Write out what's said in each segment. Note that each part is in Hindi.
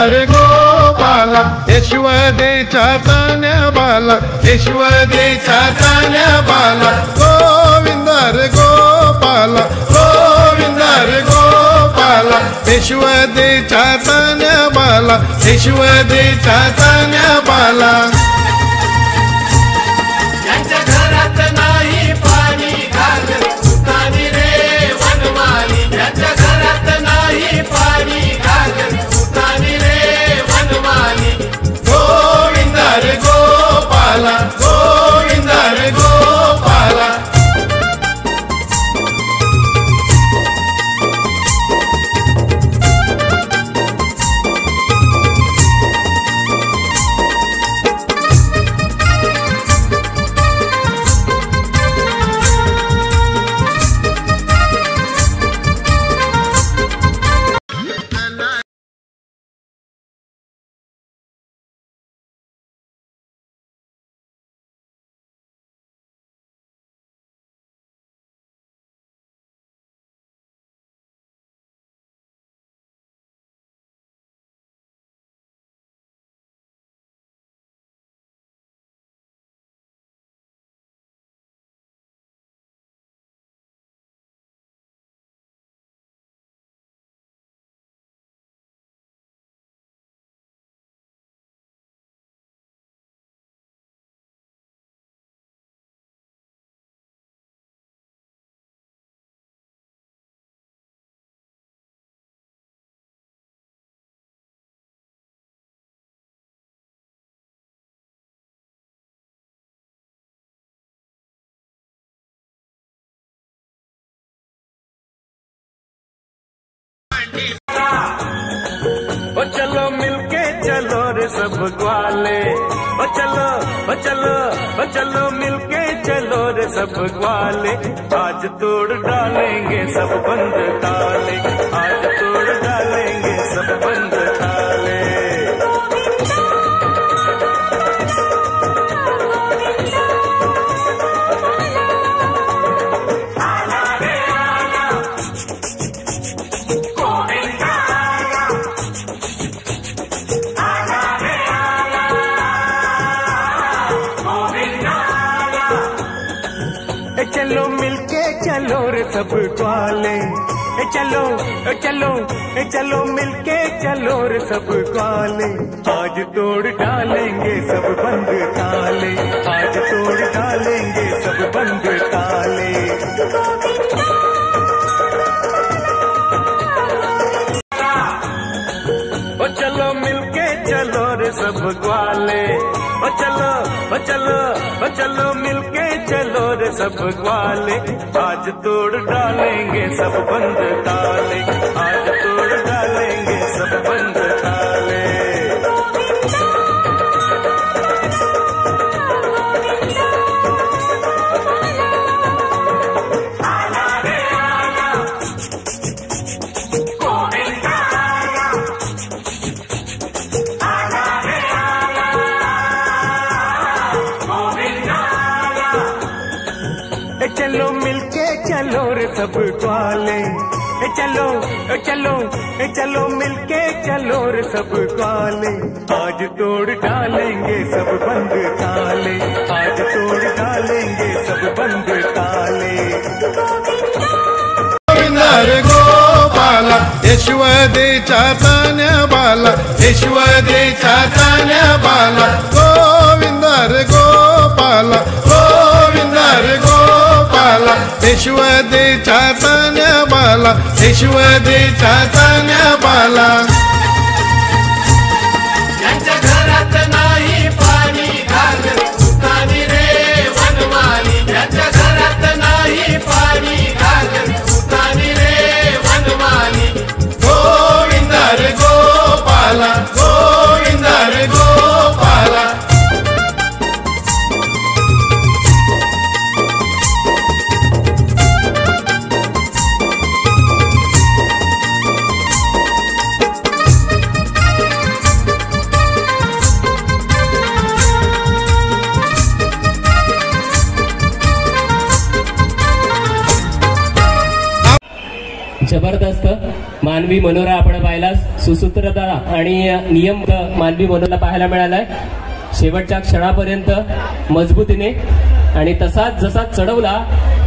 रे गोपाला यशोदेच्या तान्या बाला यशोदेच्या तान्या बाला गोविंद रे गोपाला गोविंद रे गोपाला यशोदेच्या तान्या बाला यशोदेच्या तान्या बाला यांच्या घरात नाही पाणी घालत सुतानी रे वनमाली यांच्या घरात नाही पाणी घालत सुतानी रे वनमाली गोविंद रे गोपाला गोविंद रे गोपाला ओ चलो मिलके चलो रे सब ग्वाले ओ चलो मिलके चलो रे सब ग्वाले आज तोड़ डालेंगे सब बंद ताले आज तोड़ डालेंगे सब बंद ताले चलो मिलके चलो रे सब ग्वाले चलो मिलके चलो रे सब ग्वाले आज तोड़ डालेंगे सब बंद ताले आज तोड़ डालेंगे सब बंद ताले ओ चलो मिलके चलो रे सब ग्वाले ओ चलो मिलके चलो रे सब ग्वाले आज तोड़ डालेंगे सब बंद ताले आज तोड़ डालेंगे सब बंद ताले चलो मिलके चलो रे सब ग्वाले चलो मिलके चलो रे सब ग्वाले आज तोड़ डालेंगे सब बंद ताले आज तोड़ डालेंगे सब बंद ताले गोविंद रे गोपाला यशोदेच्या तान्या बाला यशोदेच्या तान्या बाला गोविंद रे गोपाला गोविंद रे गोपाला यशोदेच्या तान्या बाला यशोदेच्या तान्या बाला यांच्या घरात नाही पाणी घालत सुतानी रे वनमाली यांच्या घरात नाही पाणी घालत सुतानी रे वनमाली गोविंद रे गोपाला गोविंद रे गोपाला जबरदस्त। मानवी मनोरा आपण पाहिला, सुसूत्रता आणि नियम मानवी मनोरा पाहायला मिळालाय शेवटच्या क्षणापर्यंत मजबूतीने, आणि तसाच जसा चढवला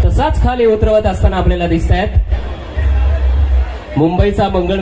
तसाच खाली उतरवत असताना आपल्याला दिसत आहेत मुंबईचा मंगळ